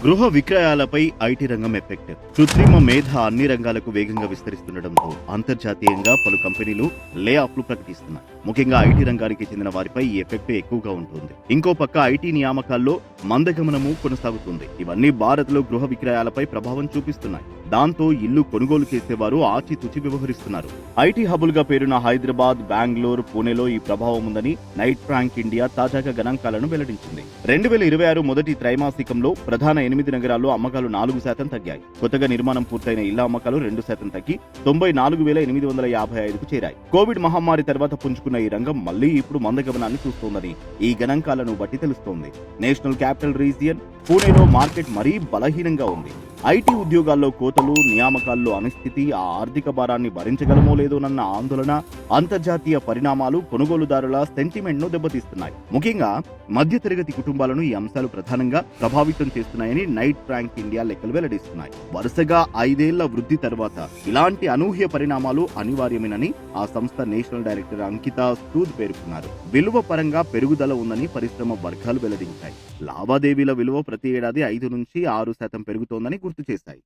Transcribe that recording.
గృహ విక్రయాలపై ఐటీ రంగం ఎఫెక్ట్. కృత్రిమ మేధ అన్ని రంగాలకు వేగంగా విస్తరిస్తుండటంతో అంతర్జాతీయంగా పలు కంపెనీలు లే ఆఫ్లు ప్రకటిస్తున్నాయి. ముఖ్యంగా ఐటీ రంగానికి చెందిన వారిపై ఈ ఎఫెక్ట్ ఎక్కువగా ఉంటుంది. ఇంకో పక్క ఐటీ నియామకాల్లో మందగమనము కొనసాగుతుంది. ఇవన్నీ భారత్లో గృహ విక్రయాలపై ప్రభావం చూపిస్తున్నాయి. దాంతో ఇల్లు కొనుగోలు చేసేవారు ఆచితూచి వ్యవహరిస్తున్నారు. ఐటీ హబులుగా పేరున్న హైదరాబాద్, బెంగళూరు, పూణేలో ఈ ప్రభావం ఉందని నైట్ ర్యాంక్ ఇండియా తాజాగా గణాంకాలను వెల్లడించింది. 2026 మొదటి త్రైమాసికంలో ప్రధాన 8 నగరాల్లో అమ్మకాలు 4% తగ్గాయి. కొత్తగా నిర్మాణం పూర్తయిన ఇళ్ల అమ్మకాలు 2% తగ్గి 94,855కు చేరాయి. కోవిడ్ మహమ్మారి తర్వాత పుంజుకున్న ఈ రంగం మళ్లీ ఇప్పుడు మందగమనాన్ని చూస్తోందని ఈ గణాంకాలను బట్టి తెలుస్తోంది. నేషనల్ క్యాపిటల్ రీజియన్ పూణేలో మార్కెట్ మరీ బలహీనంగా ఉంది. ఐటీ ఉద్యోగాల్లో కోతలు, నియామకాల్లో అనిశ్చితి ఆ ఆర్థిక భారాన్ని భరించగలమో లేదోనన్న ఆందోళన, అంతర్జాతీయ పరిణామాలు కొనుగోలుదారుల సెంటిమెంట్ ను దెబ్బతీస్తున్నాయి. ముఖ్యంగా మధ్యతరగతి కుటుంబాలను ఈ అంశాలు ప్రధానంగా ప్రభావితం చేస్తున్నాయని నైట్ ర్యాంక్ ఇండియా లెక్కలు వెల్లడిస్తున్నాయి. వరుసగా 5 ఏళ్ల వృద్ధి తర్వాత ఇలాంటి అనూహ్య పరిణామాలు అనివార్యమేనని ఆ సంస్థ నేషనల్ డైరెక్టర్ అంకితా సూద్ పేర్కొన్నారు. విలువ పరంగా పెరుగుదల ఉందని పరిశ్రమ వర్గాలు వెల్లడించాయి. లావాదేవీల విలువ ప్రతి ఏడాది 5 నుంచి 6% పెరుగుతోందని గుర్తు చేశాయి.